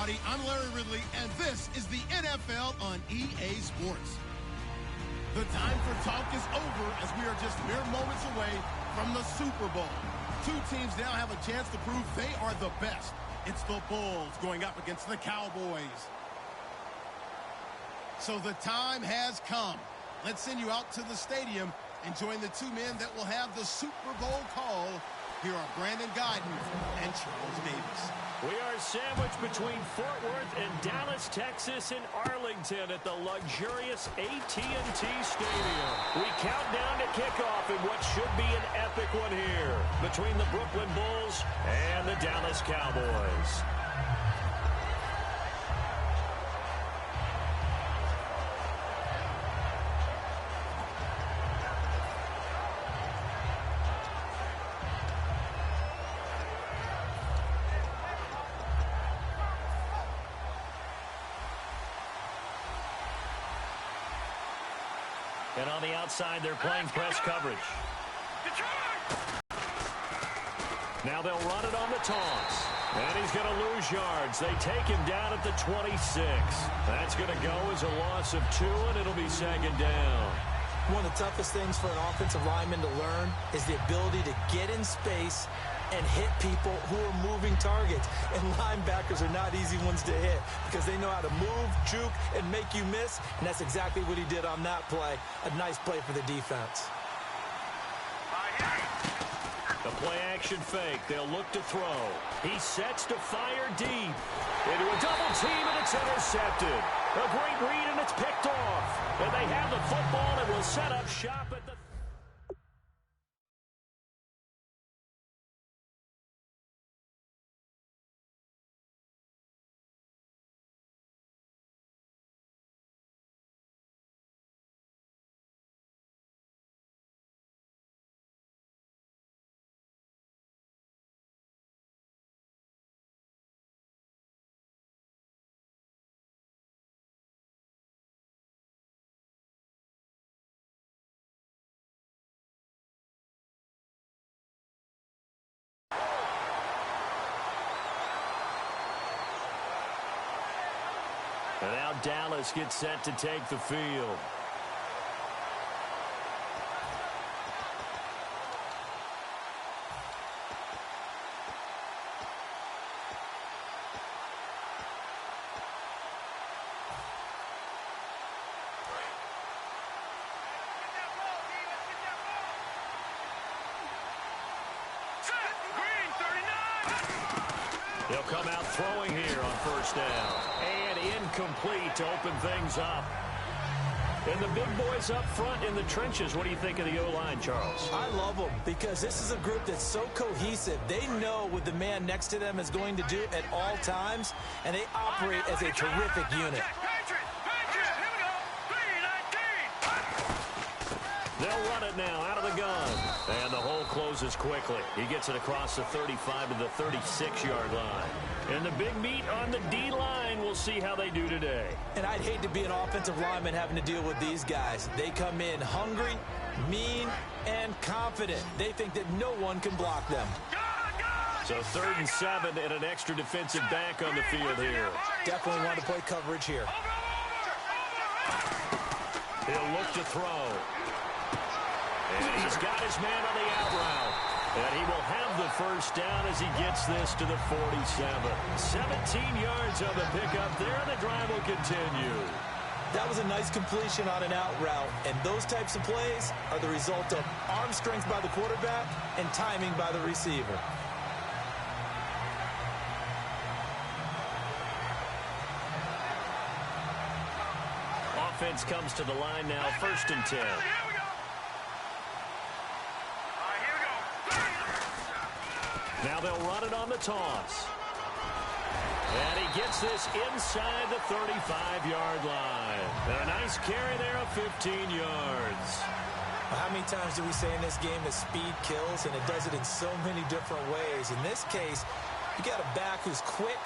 everybody. I'm Larry Ridley, and this is the NFL on EA Sports. The time for talk is over as we are just mere moments away from the Super Bowl. Two teams now have a chance to prove they are the best. It's the Bulls going up against the Cowboys. So the time has come. Let's send you out to the stadium and join the two men that will have the Super Bowl call. Here are Brandon Guyton and Charles Davis. We are sandwiched between Fort Worth and Dallas, Texas, and Arlington at the luxurious AT&T Stadium. We count down to kickoff in what should be an epic one here between the Brooklyn Bulls and the Dallas Cowboys. And on the outside, they're playing press coverage. Now they'll run it on the toss. And he's going to lose yards. They take him down at the 26. That's going to go as a loss of 2, and it'll be second down. One of the toughest things for an offensive lineman to learn is the ability to get in space and hit people who are moving targets. And linebackers are not easy ones to hit because they know how to move, juke, and make you miss. And that's exactly what he did on that play. A nice play for the defense. The play-action fake. They'll look to throw. He sets to fire deep. Into a double team, and it's intercepted. A great read, and it's picked off. And they have the football and will set up shop at the... And now Dallas gets set to take the field. He'll come out throwing here on first down. And incomplete to open things up. And the big boys up front in the trenches. What do you think of the O-line, Charles? I love them because this is a group that's so cohesive. They know what the man next to them is going to do at all times, and they operate as a terrific unit. They'll run it now out of the gun. And the hole closes quickly. He gets it across the 35 to the 36-yard line. And the big meat on the D-line. We'll see how they do today. And I'd hate to be an offensive lineman having to deal with these guys. They come in hungry, mean, and confident. They think that no one can block them. So 3rd and 7 and an extra defensive back on the field here. Definitely want to play coverage here. He'll look to throw. And he's got his man on the out route. And he will have the first down as he gets this to the 47. 17 yards on the pickup there, and the drive will continue. That was a nice completion on an out route, and those types of plays are the result of arm strength by the quarterback and timing by the receiver. Offense comes to the line now, 1st and 10. Now they'll run it on the toss. And he gets this inside the 35-yard line. And a nice carry there of 15 yards. How many times do we say in this game that speed kills, and it does it in so many different ways? In this case, you got a back who's quick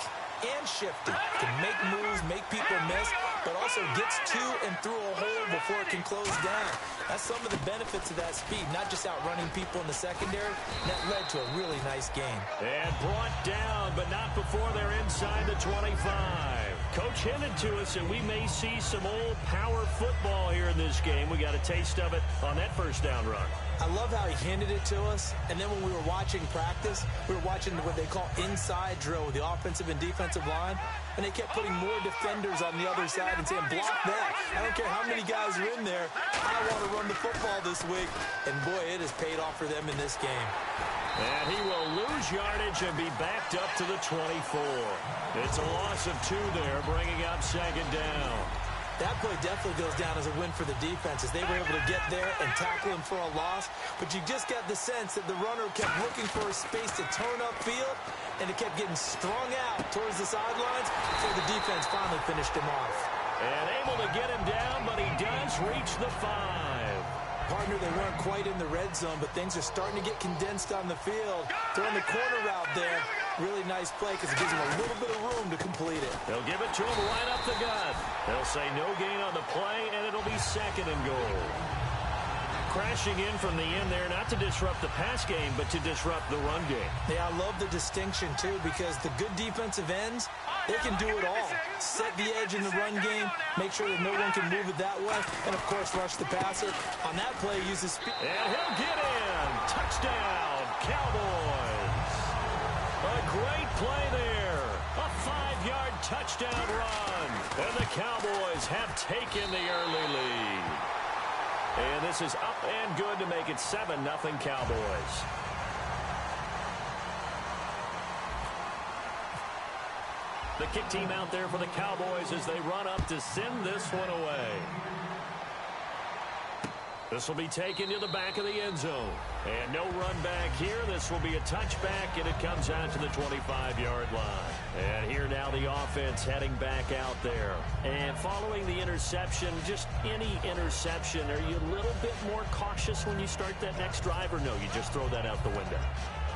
and shifty. Can make moves, make people miss, but also gets to and through a hole before it can close down. That's some of the benefits of that speed, not just outrunning people in the secondary. That led to a really nice game. And brought down, but not before they're inside the 25. Coach hinted to us that we may see some old power football here in this game. We got a taste of it on that first down run. I love how he hinted it to us, and then when we were watching practice, we were watching what they call inside drill with the offensive and defensive line, and they kept putting more defenders on the other side and saying, block that. I don't care how many guys are in there. I want to run the football this week. And, boy, it has paid off for them in this game. And he will lose yardage and be backed up to the 24. It's a loss of 2 there, bringing up second down. That play definitely goes down as a win for the defense as they were able to get there and tackle him for a loss. But you just got the sense that the runner kept looking for a space to turn upfield, and it kept getting strung out towards the sidelines before the defense finally finished him off. And able to get him down, but he does reach the 5. Partner, they weren't quite in the red zone, but things are starting to get condensed on the field. Throwing the corner route there. Really nice play because it gives him a little bit of room to complete it. They'll give it to him right up the gut. They'll say no gain on the play, and it'll be second and goal. Crashing in from the end there, not to disrupt the pass game, but to disrupt the run game. Yeah, I love the distinction, too, because the good defensive ends, they can do it all. Set the edge in the run game, make sure that no one can move it that way, and, of course, rush the passer. On that play, use his speed. And he'll get in. Touchdown, Cowboys. A great play there. A 5-yard touchdown run. And the Cowboys have taken the early lead. And this is up and good to make it 7-0 Cowboys. The kick team out there for the Cowboys as they run up to send this one away. This will be taken to the back of the end zone. And no run back here. This will be a touchback, and it comes out to the 25-yard line. And here now the offense heading back out there. And following the interception, just any interception, are you a little bit more cautious when you start that next drive, or no, you just throw that out the window?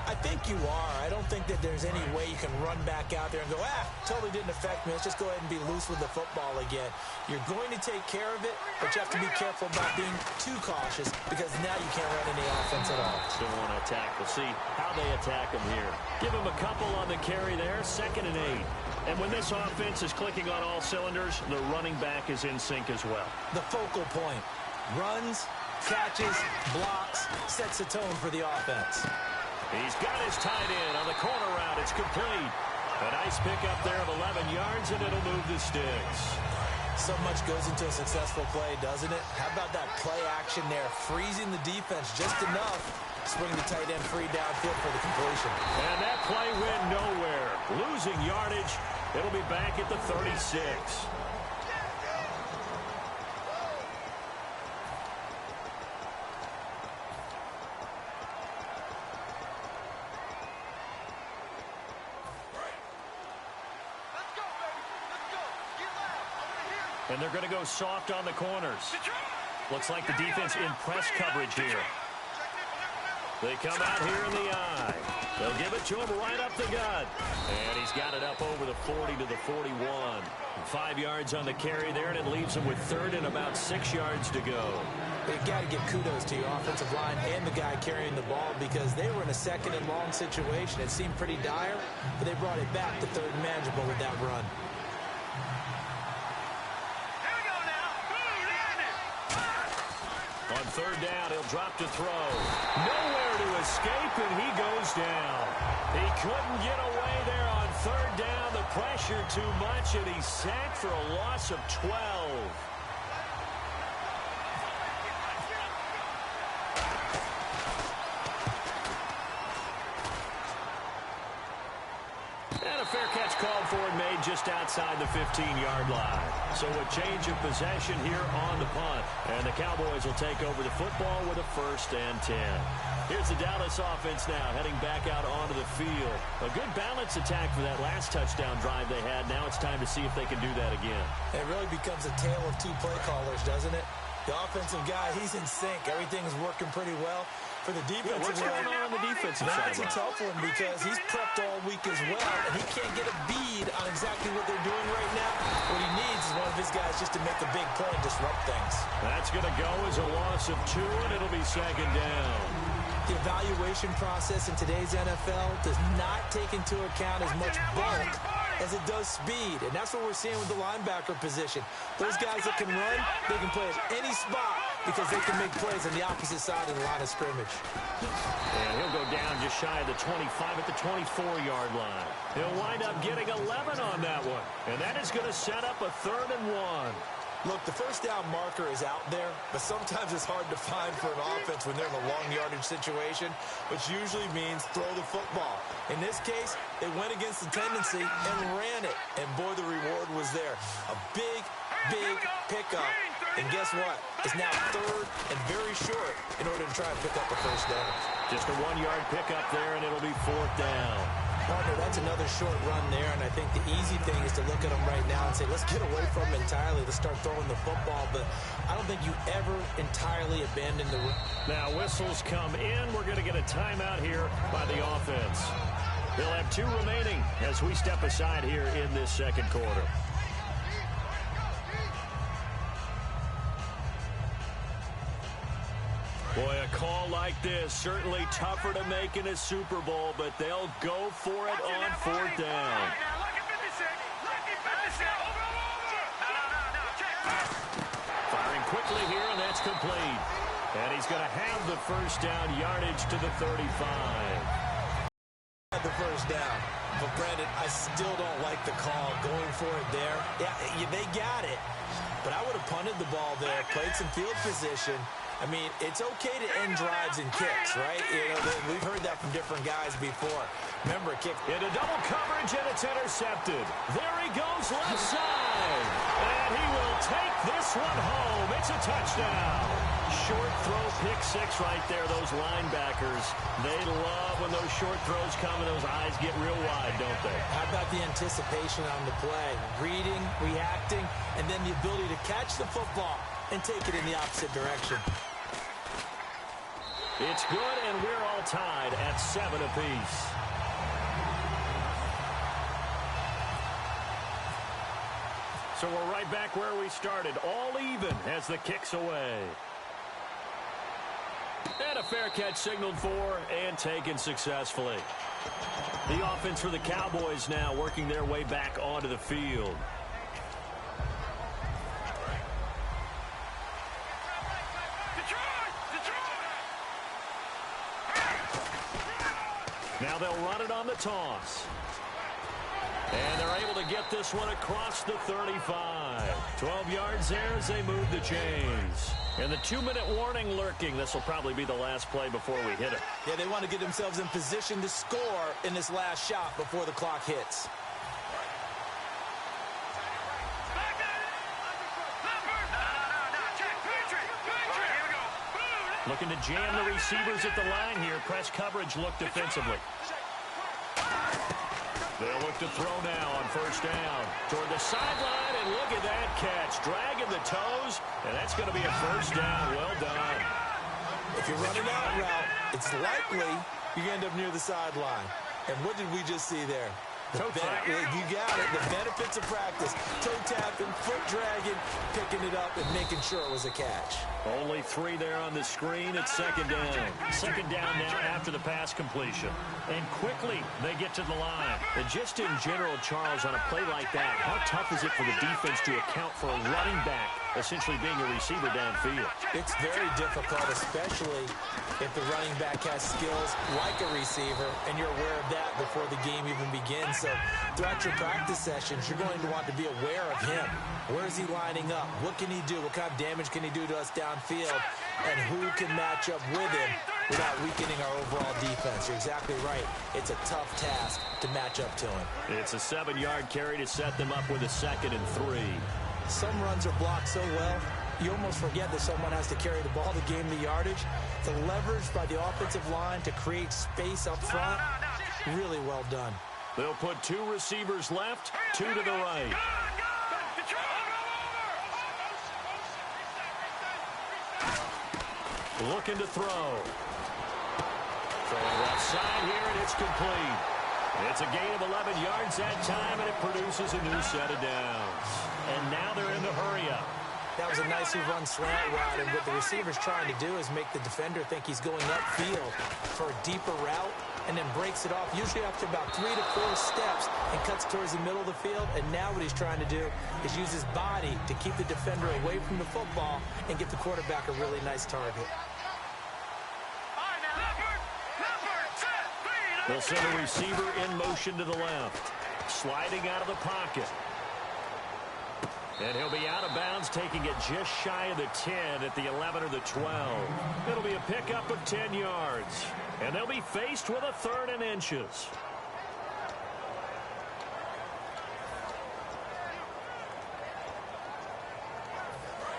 I think you are. I don't think that there's any way you can run back out there and go, totally didn't affect me. Let's just go ahead and be loose with the football again. You're going to take care of it, but you have to be careful about being too cautious because now you can't run any offense at all. Still want to attack. We'll see how they attack him here. Give him a couple on the carry there, 2nd and 8. And when this offense is clicking on all cylinders, the running back is in sync as well. The focal point. Runs, catches, blocks, sets the tone for the offense. He's got his tight end on the corner route. It's complete. A nice pickup there of 11 yards, and it'll move the sticks. So much goes into a successful play, doesn't it? How about that play action there, freezing the defense just enough to swing the tight end free downfield for the completion. And that play went nowhere. Losing yardage. It'll be back at the 36. And they're going to go soft on the corners. Looks like the defense in press coverage here. They come out here in the eye. They'll give it to him right up the gut. And he's got it up over the 40 to the 41. 5 yards on the carry there, and it leaves him with 3rd and about 6 yards to go. You've got to give kudos to your offensive line and the guy carrying the ball because they were in a 2nd and long situation. It seemed pretty dire, but they brought it back to 3rd and manageable with that run. On 3rd down, he'll drop to throw. Nowhere to escape, and he goes down. He couldn't get away there on 3rd down. The pressure too much, and he's sacked for a loss of 12. And a fair catch called for and made just outside the 15-yard line. So a change of possession here on the punt. And the Cowboys will take over the football with a 1st and 10. Here's the Dallas offense now heading back out onto the field. A good balance attack for that last touchdown drive they had. Now it's time to see if they can do that again. It really becomes a tale of 2 play callers, doesn't it? The offensive guy, he's in sync. Everything's working pretty well. For the defensive what's going on the defensive side? That's a tough one because he's prepped all week as well, and he can't get a bead on exactly chance just to make a big play and disrupt things. That's going to go as a loss of 2, and it'll be second down. The evaluation process in today's NFL does not take into account as much bulk as it does speed, and that's what we're seeing with the linebacker position. Those guys that can run, they can play at any spot because they can make plays on the opposite side of the line of scrimmage. And he'll go down just shy of the 25 at the 24-yard line. He'll wind up getting 11 on that one, and that is going to set up a 3rd and 1. Look, the first down marker is out there, but sometimes it's hard to find for an offense when they're in a long yardage situation, which usually means throw the football. In this case, they went against the tendency and ran it, and boy, the reward was there. A big, big pickup, and guess what? It's now 3rd and very short in order to try and pick up the first down. Just a 1-yard pickup there, and it'll be 4th down. Partner, that's another short run there, and I think the easy thing is to look at them right now and say, let's get away from them entirely. Let's start throwing the football, but I don't think you ever entirely abandon the run. Now, whistles come in. We're going to get a timeout here by the offense. They'll have 2 remaining as we step aside here in this second quarter. Boy, a call like this, certainly tougher to make in a Super Bowl, but they'll go for it on 4th down. Firing quickly here, and that's complete. And he's going to have the first down yardage to the 35. The first down. But, Brandon, I still don't like the call going for it there. Yeah, they got it. But I would have punted the ball there, played some field position. I mean, it's okay to end drives and kicks, right? You know, we've heard that from different guys before. Remember, a kick into double coverage, and it's intercepted. There he goes left side. And he will take this one home. It's a touchdown. Short throw, pick 6 right there. Those linebackers, they love when those short throws come and those eyes get real wide, don't they? How about the anticipation on the play? Reading, reacting, and then the ability to catch the football and take it in the opposite direction. It's good, and we're all tied at 7 apiece. So we're right back where we started, all even as the kick's away. And a fair catch signaled for and taken successfully. The offense for the Cowboys now working their way back onto the field. Now they'll run it on the toss. And they're able to get this one across the 35. 12 yards there as they move the chains. And the 2-minute warning lurking. This will probably be the last play before we hit it. Yeah, they want to get themselves in position to score in this last shot before the clock hits. Looking to jam the receivers at the line here. Press coverage look defensively. They'll look to throw now on first down. Toward the sideline, and look at that catch. Dragging the toes, and that's going to be a first down. Well done. If you're running that route, it's likely you end up near the sideline. And what did we just see there? You got it. The benefits of practice. Toe tapping, foot dragging, picking it up, and making sure it was a catch. Only 3 there on the screen. It's second down. Second down now after the pass completion. And quickly they get to the line. And just in general, Charles, on a play like that, how tough is it for the defense to account for a running back essentially being a receiver downfield? It's very difficult, especially if the running back has skills like a receiver, and you're aware of that before the game even begins. So throughout your practice sessions, you're going to want to be aware of him. Where is he lining up? What can he do? What kind of damage can he do to us downfield? And who can match up with him without weakening our overall defense? You're exactly right. It's a tough task to match up to him. It's a 7-yard carry to set them up with a 2nd and 3. Some runs are blocked so well, you almost forget that someone has to carry the ball to gain the yardage. The leverage by the offensive line to create space up front, really well done. They'll put 2 receivers left, 2 to the right. Looking to throw. Throwing left side here, and it's complete. It's a gain of 11 yards that time, and it produces a new set of downs. And now they're in the hurry-up. That was a nicely run slant route, and what the receiver's trying to do is make the defender think he's going upfield for a deeper route, and then breaks it off, usually after about 3 to 4 steps, and cuts towards the middle of the field. And now what he's trying to do is use his body to keep the defender away from the football and get the quarterback a really nice target. They'll send a receiver in motion to the left. Sliding out of the pocket. And he'll be out of bounds, taking it just shy of the 10 at the 11 or the 12. It'll be a pickup of 10 yards. And they'll be faced with a 3rd and inches.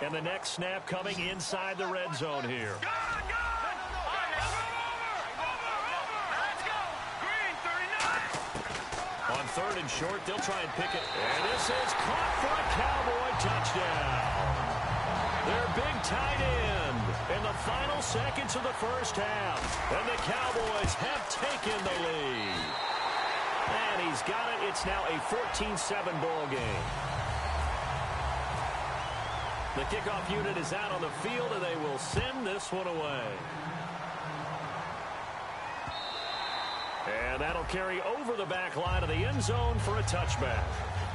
And the next snap coming inside the red zone here. On 3rd and short, they'll try and pick it. And this is caught for a Cowboy touchdown. Their big tight end in the final seconds of the first half. And the Cowboys have taken the lead. And he's got it. It's now a 14-7 ball game. The kickoff unit is out on the field, and they will send this one away. And that'll carry over the back line of the end zone for a touchback.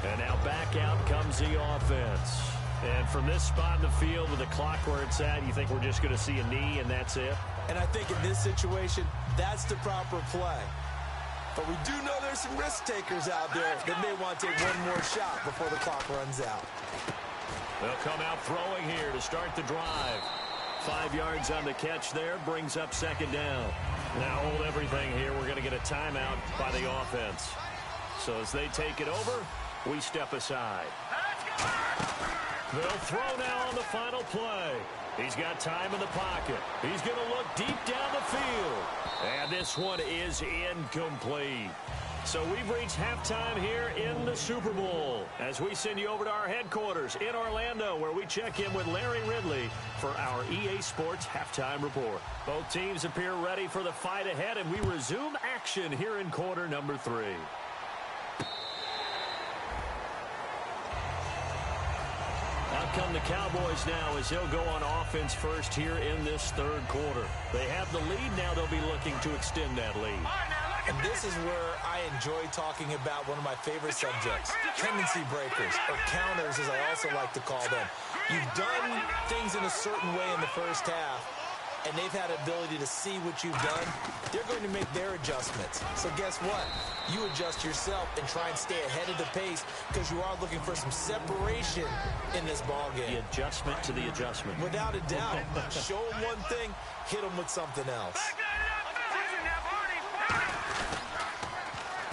And now back out comes the offense. And from this spot in the field with the clock where it's at, you think we're just going to see a knee and that's it? And I think in this situation, that's the proper play. But we do know there's some risk takers out there that may want to take one more shot before the clock runs out. They'll come out throwing here to start the drive. 5 yards on the catch there, brings up 2nd down. Now hold everything here. We're going to get a timeout by the offense. So as they take it over, we step aside. They'll throw now on the final play. He's got time in the pocket. He's going to look deep down the field. And this one is incomplete. So we've reached halftime here in the Super Bowl as we send you over to our headquarters in Orlando, where we check in with Larry Ridley for our EA Sports Halftime Report. Both teams appear ready for the fight ahead, and we resume action here in quarter number 3. Out come the Cowboys now as they'll go on offense first here in this 3rd quarter. They have the lead. Now they'll be looking to extend that lead. And this is where I enjoy talking about one of my favorite subjects, tendency breakers, or counters as I also like to call them. You've done things in a certain way in the first half, and they've had ability to see what you've done. They're going to make their adjustments. So guess what? You adjust yourself and try and stay ahead of the pace because you are looking for some separation in this ballgame. The adjustment to the adjustment. Without a doubt. Show them one thing, hit them with something else.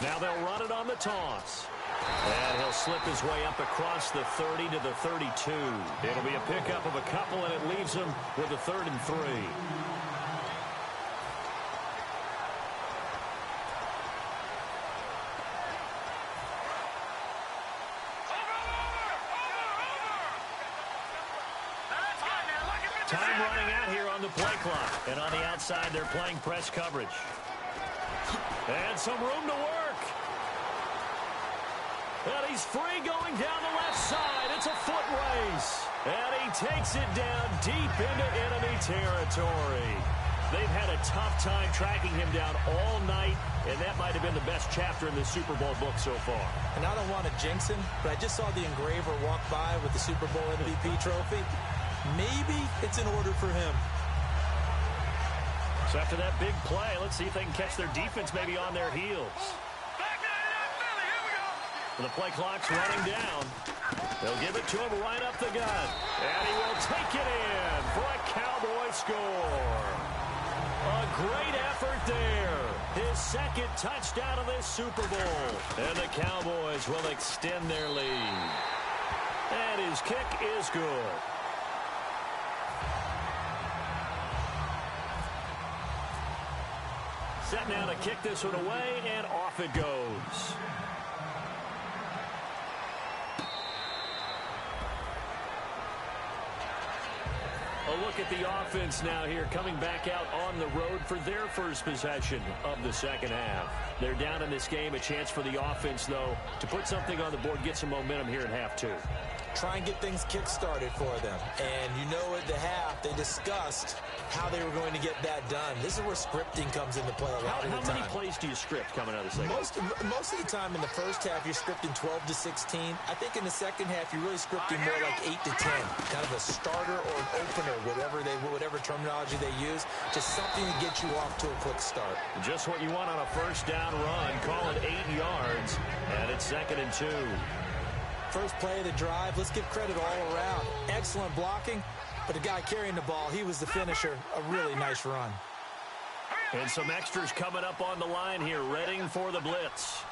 Now they'll run it on the toss. And he'll slip his way up across the 30 to the 32. It'll be a pickup of a couple, and it leaves him with a 3rd and 3. Time running out here on the play clock. And on the outside, they're playing press coverage. And some room to work. And he's free going down the left side. It's a foot race. And he takes it down deep into enemy territory. They've had a tough time tracking him down all night, and that might have been the best chapter in the Super Bowl book so far. And I don't want to jinx him, but I just saw the engraver walk by with the Super Bowl MVP trophy. Maybe it's in order for him. So after that big play, let's see if they can catch their defense maybe on their heels. The play clock's running down. They'll give it to him right up the gut. And he will take it in for a Cowboy score. A great effort there. His 2nd touchdown of this Super Bowl. And the Cowboys will extend their lead. And his kick is good. Set now to kick this one away, and off it goes. A look look at the offense now here, coming back out on the road for their first possession of the second half. They're down in this game. A chance for the offense, though, to put something on the board, get some momentum here in half two. Try and get things kick-started for them. And you know at the half, they discussed how they were going to get that done. This is where scripting comes into play a lot of the time. How many plays do you script coming out of the second half? Most of the time in the first half, you're scripting 12 to 16. I think in the second half, you're really scripting more like 8 to 10. Kind of a starter or an opener, whatever terminology they use. Just something to get you off to a quick start. Just what you want on a first down run. Call it 8 yards. And it's 2nd and 2. First play of the drive, let's give credit all around. Excellent blocking, but the guy carrying the ball, he was the finisher. A really nice run. And some extras coming up on the line here, readying for the blitz.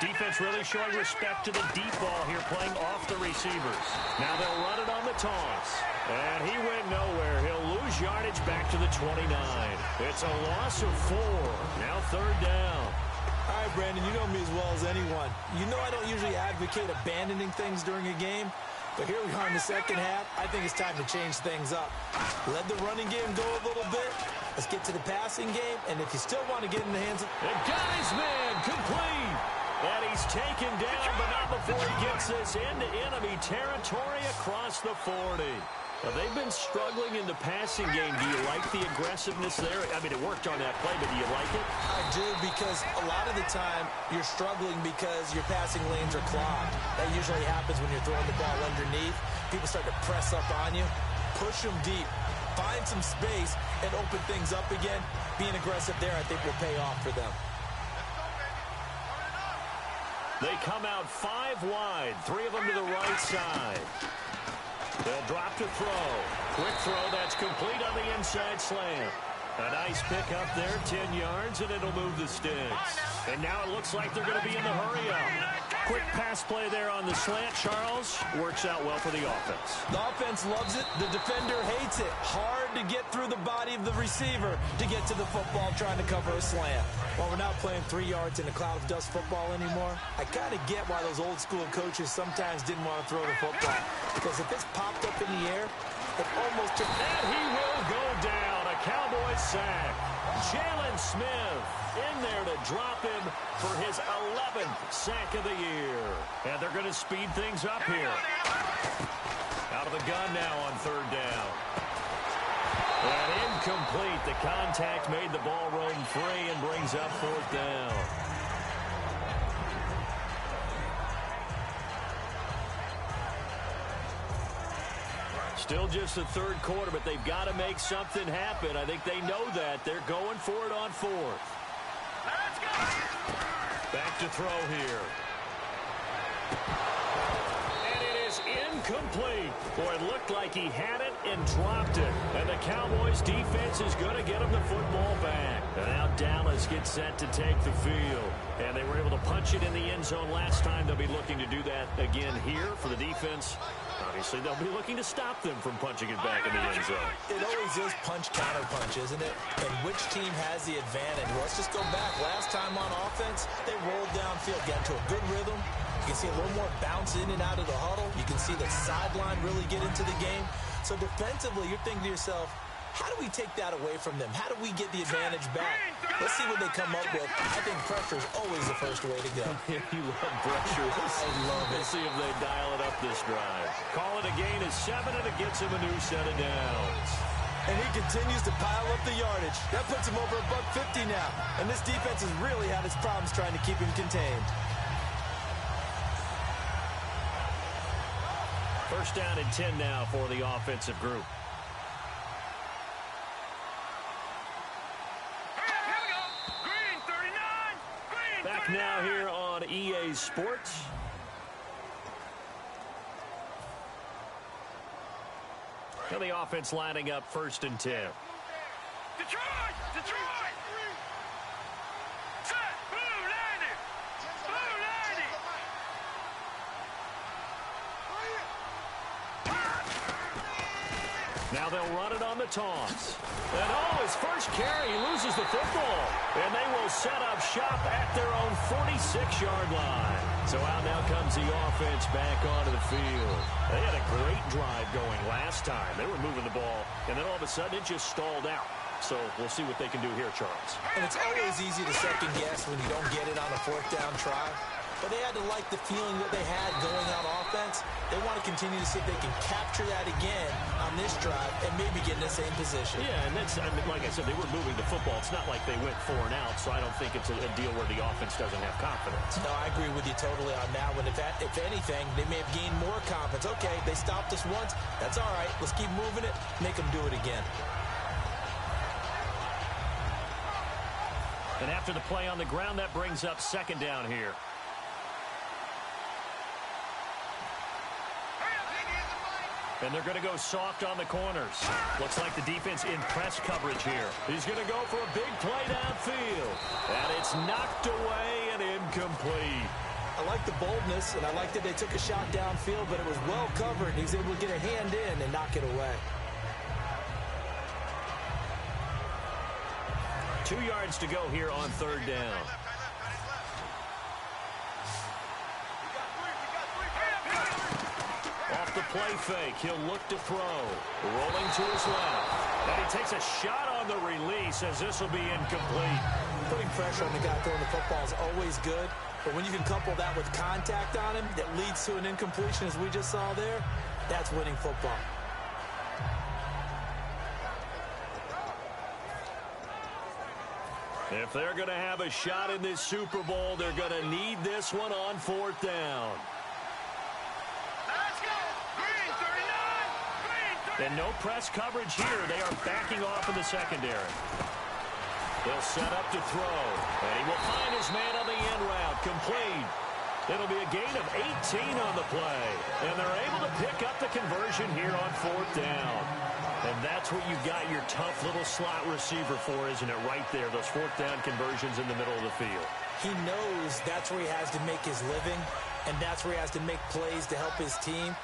Defense really showing respect to the deep ball here, playing off the receivers. Now they'll run it on the toss. And he went nowhere. He'll lose yardage back to the 29. It's a loss of 4. Now 3rd down. All right, Brandon, you know me as well as anyone. You know I don't usually advocate abandoning things during a game, but here we are in the second half. I think it's time to change things up. Let the running game go a little bit. Let's get to the passing game, and if you still want to get in the hands of... The guy's man, complete. And he's taken down, but not before he gets this into enemy territory across the 40. Well, they've been struggling in the passing game. Do you like the aggressiveness there? I mean, it worked on that play, but do you like it? I do, because a lot of the time you're struggling because your passing lanes are clogged. That usually happens when you're throwing the ball underneath. People start to press up on you. Push them deep. Find some space and open things up again. Being aggressive there, I think, will pay off for them. They come out 5 wide, 3 of them to the right side. They'll drop to throw. Quick throw, that's complete on the inside slant. A nice pick up there, 10 yards, and it'll move the sticks. And now it looks like they're going to be in the hurry-up. Quick pass play there on the slant, Charles. Works out well for the offense. The offense loves it. The defender hates it. Hard to get through the body of the receiver to get to the football trying to cover a slant. While we're not playing 3 yards in a cloud of dust football anymore, I kind of get why those old-school coaches sometimes didn't want to throw the football. Because if it's popped up in the air, it almost took... And he will go down. A Cowboys sack. Jalen Smith in there to drop him for his 11th sack of the year. And they're going to speed things up here. Out of the gun now on 3rd down. And incomplete. The contact made the ball roam free and brings up 4th down. Still just the 3rd quarter, but they've got to make something happen. I think they know that. They're going for it on 4th. Back to throw here. And it is incomplete. Boy, it looked like he had it and dropped it. And the Cowboys defense is going to get him the football back. And now Dallas gets set to take the field. And they were able to punch it in the end zone last time. They'll be looking to do that again here for the defense. Obviously, they'll be looking to stop them from punching it back in the end zone. It always is punch-counter-punch, isn't it? And which team has the advantage? Well, let's just go back. Last time on offense, they rolled downfield, got into a good rhythm. You can see a little more bounce in and out of the huddle. You can see the sideline really get into the game. So defensively, you're thinking to yourself, how do we take that away from them? How do we get the advantage back? Let's see what they come up with. I think pressure is always the first way to go. You love pressure. I love it. Let's see if they dial it up this drive. Call it a gain of 7, and it gets him a new set of downs. And he continues to pile up the yardage. That puts him over $150 now. And this defense has really had its problems trying to keep him contained. First down and 10 now for the offensive group. Back now here on EA Sports. And the offense lining up 1st and 10. Detroit! Detroit! Set! Blue landing! Blue landing! Now they'll run it on the toss. And his first carry, he loses the football. And they will set up shop at their own 46-yard line. So out now comes the offense back onto the field. They had a great drive going last time. They were moving the ball, and then all of a sudden it just stalled out. So we'll see what they can do here, Charles. And it's always easy to second guess when you don't get it on a fourth down try. But they had to like the feeling that they had going on offense. They want to continue to see if they can capture that again on this drive and maybe get in the same position. Yeah, and that's, I mean, like I said, they were moving the football. It's not like they went 4 and out, so I don't think it's a deal where the offense doesn't have confidence. No, I agree with you totally on that one. If anything, they may have gained more confidence. Okay, they stopped us once. That's all right. Let's keep moving it. Make them do it again. And after the play on the ground, that brings up second down here. And they're going to go soft on the corners. Looks like the defense in press coverage here. He's going to go for a big play downfield. And it's knocked away and incomplete. I like the boldness, and I like that they took a shot downfield, but it was well covered. He's able to get a hand in and knock it away. 2 yards to go here on third down. Off the play fake, he'll look to throw. Rolling to his left. And he takes a shot on the release as this will be incomplete. Putting pressure on the guy throwing the football is always good, but when you can couple that with contact on him that leads to an incompletion as we just saw there, that's winning football. If they're going to have a shot in this Super Bowl, they're going to need this one on fourth down. Let's go! Green 39! Green 39! And no press coverage here. They are backing off in the secondary. They'll set up to throw. And he will find his man on the end route. Complete. It'll be a gain of 18 on the play. And they're able to pick up the conversion here on fourth down. And that's what you've got your tough little slot receiver for, isn't it? Right there, those fourth down conversions in the middle of the field. He knows that's where he has to make his living, and that's where he has to make plays to help his team.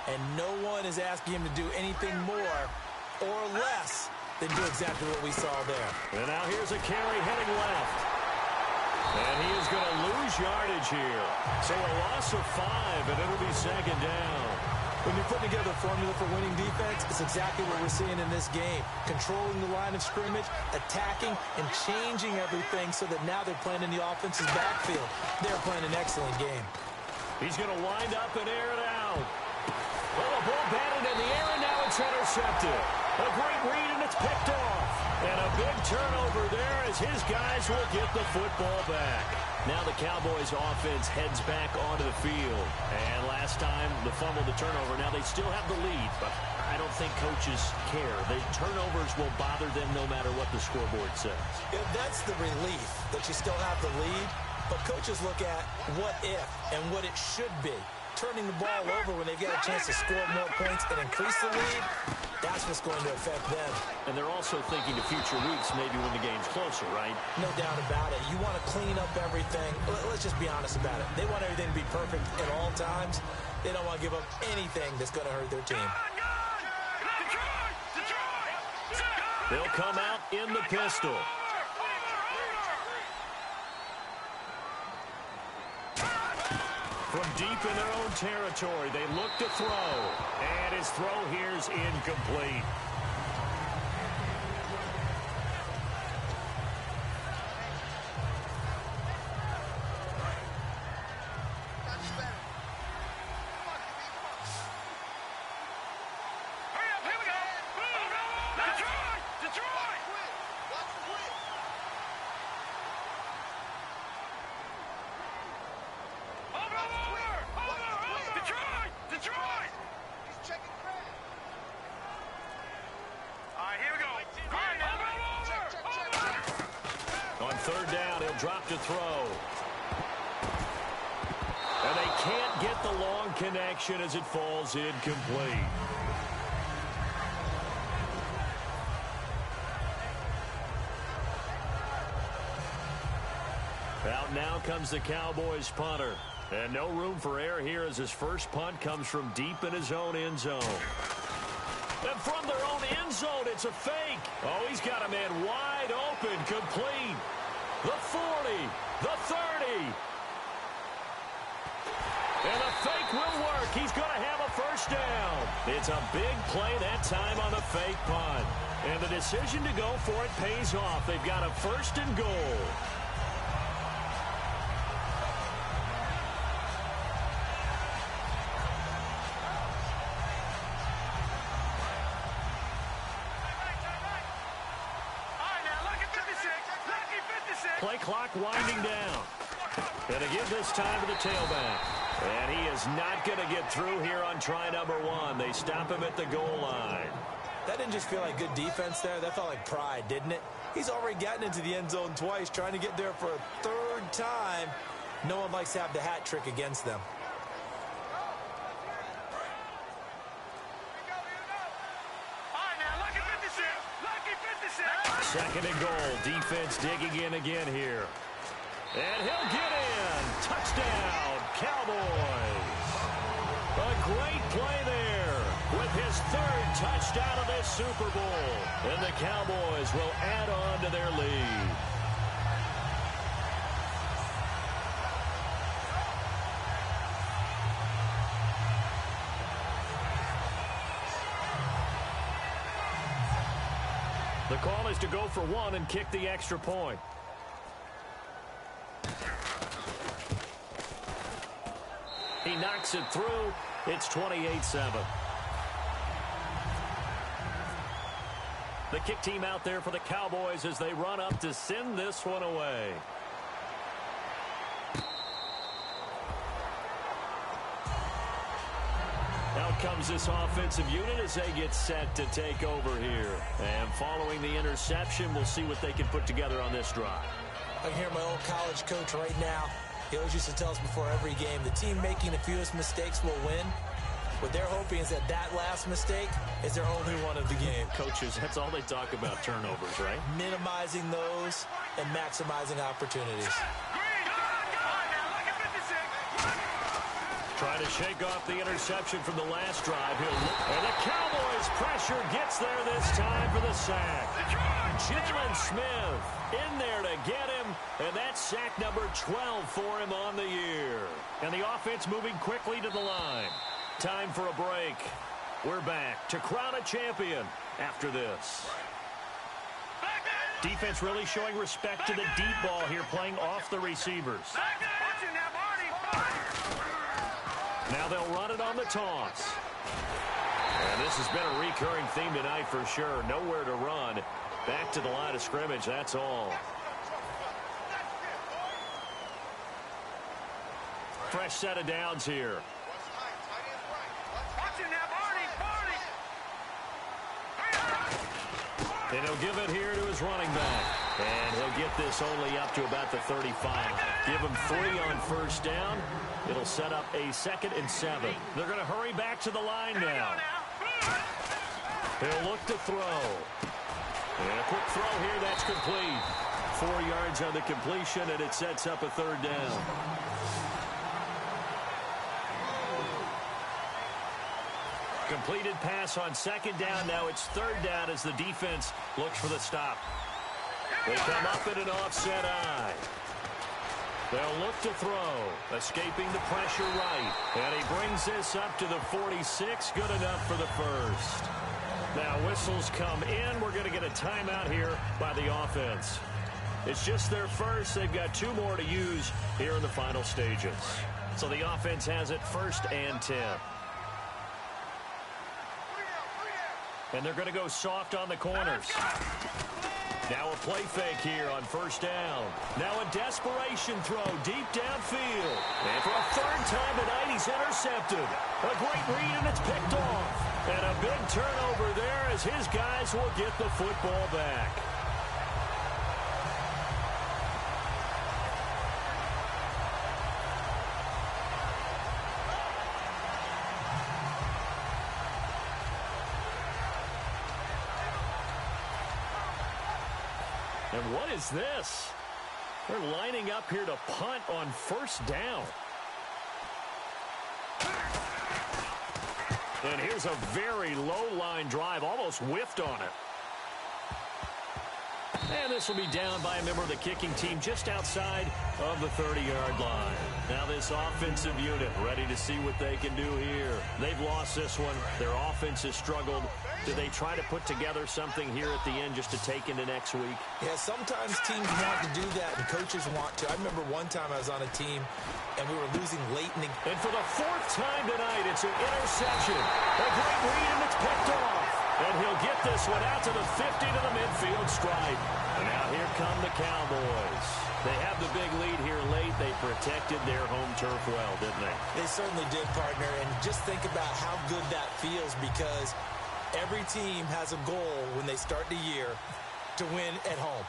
And no one is asking him to do anything more or less than do exactly what we saw there. And now here's a carry heading left. And he is going to lose yardage here. So a loss of 5, and it'll be second down. When you're putting together a formula for winning defense, it's exactly what we're seeing in this game. Controlling the line of scrimmage, attacking, and changing everything so that now they're playing in the offense's backfield. They're playing an excellent game. He's going to wind up and air it out. Well, the ball batted in the air, and now it's intercepted. A great read, and it's picked off. And a big turnover there as his guys will get the football back. Now the Cowboys offense heads back onto the field. And last time, the fumble, the turnover. Now they still have the lead, but I don't think coaches care. The turnovers will bother them no matter what the scoreboard says. Yeah, that's the relief that you still have the lead. But coaches look at what if and what it should be. Turning the ball over when they get a chance to score more points and increase the lead, that's what's going to affect them. And they're also thinking to future weeks, maybe when the game's closer, right? No doubt about it. You want to clean up everything. Let's just be honest about it. They want everything to be perfect at all times. They don't want to give up anything that's going to hurt their team. They'll come out in the pistol. From deep in their own territory, they look to throw. And his throw here is incomplete. Third down, he'll drop to throw. And they can't get the long connection as it falls incomplete. Out now comes the Cowboys punter. And no room for error here as his first punt comes from deep in his own end zone. And from their own end zone, it's a fake. Oh, he's got a man wide open, complete. the 40, the 30. And the fake will work. He's going to have a first down. It's a big play that time on the fake punt. And the decision to go for it pays off. They've got a first and goal. Play clock winding down. And they give this time to the tailback. And he is not going to get through here on try number 1. They stop him at the goal line. That didn't just feel like good defense there. That felt like pride, didn't it? He's already gotten into the end zone twice, trying to get there for a third time. No one likes to have the hat trick against them. Second and goal. Defense digging in again here. And he'll get in. Touchdown, Cowboys. A great play there with his third touchdown of this Super Bowl. And the Cowboys will add on to their lead. The call is to go for 1 and kick the extra point. He knocks it through. It's 28-7. The kick team out there for the Cowboys as they run up to send this one away. Out comes this offensive unit as they get set to take over here. And following the interception, we'll see what they can put together on this drive. I can hear my old college coach right now. He always used to tell us before every game, the team making the fewest mistakes will win. What they're hoping is that last mistake is their only one of the game. Coaches, that's all they talk about, turnovers, right? Minimizing those and maximizing opportunities. Trying to shake off the interception from the last drive. And the Cowboys pressure gets there this time for the sack. Jalen Smith in there to get him. And that's sack number 12 for him on the year. And the offense moving quickly to the line. Time for a break. We're back to crown a champion after this. Defense really showing respect to the deep ball here, playing off the receivers. Now they'll run it on the toss. And this has been a recurring theme tonight for sure. Nowhere to run. Back to the line of scrimmage, that's all. Fresh set of downs here. And he'll give it here to his running back. And he'll get this only up to about the 35. Give him 3 on first down. It'll set up a 2nd and 7. They're going to hurry back to the line now. He'll look to throw. And a quick throw here, that's complete. 4 yards on the completion, and it sets up a 3rd down. Completed pass on 2nd down. Now it's 3rd down as the defense looks for the stop. They come up in an offset eye. They'll look to throw. Escaping the pressure right. And he brings this up to the 46. Good enough for the first. Now whistles come in. We're going to get a timeout here by the offense. It's just their first. They've got 2 more to use here in the final stages. So the offense has it 1st and 10. And they're going to go soft on the corners. Now a play fake here on 1st down. Now a desperation throw deep downfield. And for a 3rd time tonight, he's intercepted. A great read, and it's picked off. And a big turnover there as his guys will get the football back. And what is this? They're lining up here to punt on 1st down. And here's a very low line drive, almost whiffed on it. And this will be down by a member of the kicking team just outside of the 30-yard line. Now this offensive unit ready to see what they can do here. They've lost this one. Their offense has struggled. Do they try to put together something here at the end just to take into next week? Yeah, sometimes teams want to do that and coaches want to. I remember one time I was on a team and we were losing late in the game. And for the fourth time tonight, it's an interception. A great read, and it's picked off. And he'll get this one out to the 50 to the midfield stripe. And now here come the Cowboys. They have the big lead here late. They protected their home turf well, didn't they? They certainly did, partner. And just think about how good that feels, because every team has a goal when they start the year to win at home.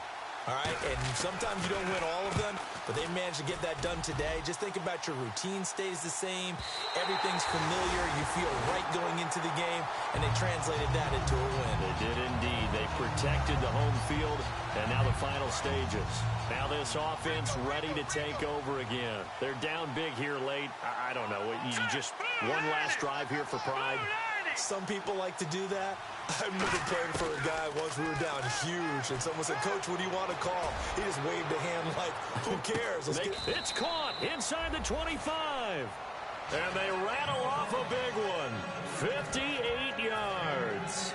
All right, and sometimes you don't win all of them, but they managed to get that done today. Just think about your routine stays the same. Everything's familiar. You feel right going into the game, and they translated that into a win. They did indeed. They protected the home field, and now the final stages. Now this offense ready to take over again. They're down big here late. I don't know. You just one last drive here for pride. Some people like to do that. I remember playing for a guy once. We were down huge, and someone said, "Coach, what do you want to call?" He just waved a hand like, who cares? It's caught inside the 25. And they rattle off a big one. 58 yards.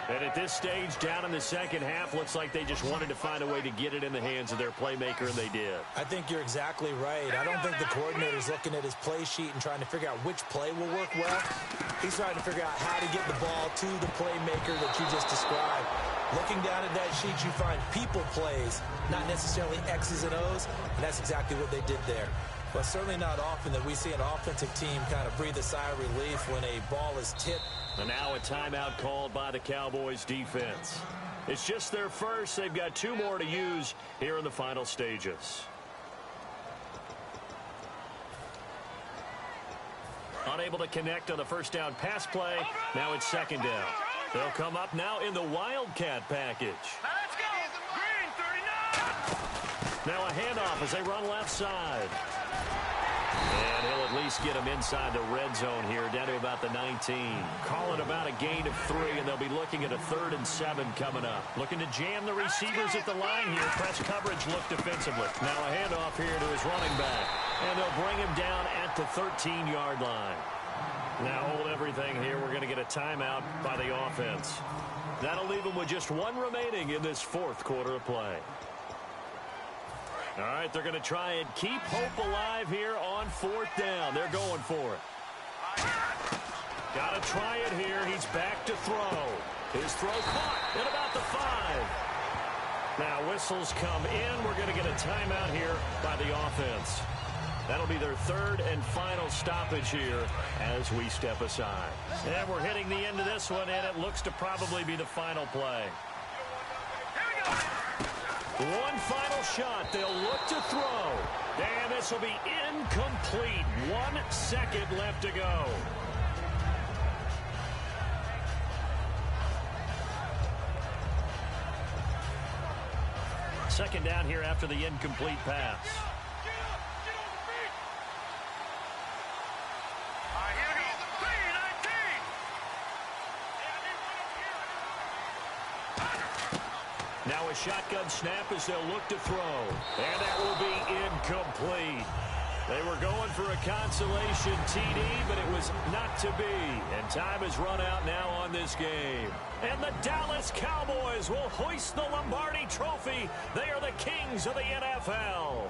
And at this stage, down in the second half, looks like they just wanted to find a way to get it in the hands of their playmaker, and they did. I think you're exactly right. I don't think the coordinator's looking at his play sheet and trying to figure out which play will work well. He's trying to figure out how to get the ball to the playmaker that you just described. Looking down at that sheet, you find people plays, not necessarily X's and O's, and that's exactly what they did there. But certainly not often that we see an offensive team kind of breathe a sigh of relief when a ball is tipped. And now a timeout called by the Cowboys defense. It's just their first. They've got two more to use here in the final stages. Unable to connect on the first down pass play. Now it's second down. They'll come up now in the Wildcat package. Let's go. Green 39. Now a handoff as they run left side. And he'll at least get them inside the red zone here, down to about the 19. Calling about a gain of 3, and they'll be looking at a 3rd and 7 coming up. Looking to jam the receivers at the line here. Press coverage look defensively. Now a handoff here to his running back. And they'll bring him down at the 13-yard line. Now hold everything here. We're going to get a timeout by the offense. That'll leave them with just one remaining in this fourth quarter of play. All right, they're going to try and keep hope alive here on 4th down. They're going for it. Got to try it here. He's back to throw. His throw caught at about the 5. Now whistles come in. We're going to get a timeout here by the offense. That'll be their 3rd and final stoppage here as we step aside. And we're hitting the end of this one, and it looks to probably be the final play. One final shot. They'll look to throw. And this will be incomplete. 1 second left to go. Second down here after the incomplete pass. Now a shotgun snap as they'll look to throw. And that will be incomplete. They were going for a consolation TD, but it was not to be. And time has run out now on this game. And the Dallas Cowboys will hoist the Lombardi Trophy. They are the kings of the NFL.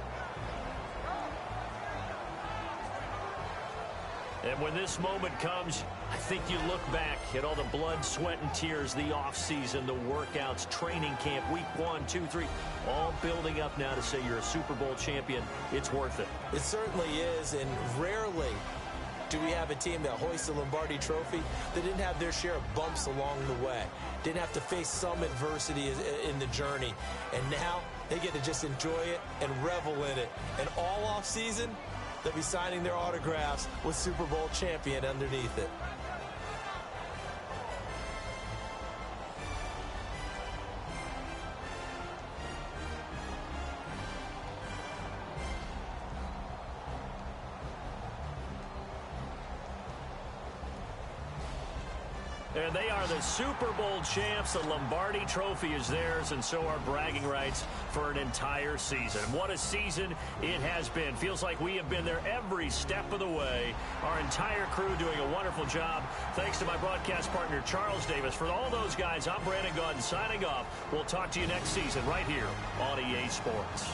And when this moment comes, I think you look back at all the blood, sweat, and tears, the offseason, the workouts, training camp, week 1, 2, 3, all building up now to say you're a Super Bowl champion. It's worth it. It certainly is, and rarely do we have a team that hoists the Lombardi Trophy that didn't have their share of bumps along the way, didn't have to face some adversity in the journey, and now they get to just enjoy it and revel in it. And all offseason, they'll be signing their autographs with Super Bowl champion underneath it. And they are the Super Bowl champs. The Lombardi Trophy is theirs, and so are bragging rights for an entire season. What a season it has been. Feels like we have been there every step of the way. Our entire crew doing a wonderful job. Thanks to my broadcast partner, Charles Davis. For all those guys, I'm Brandon Gunn signing off. We'll talk to you next season right here on EA Sports.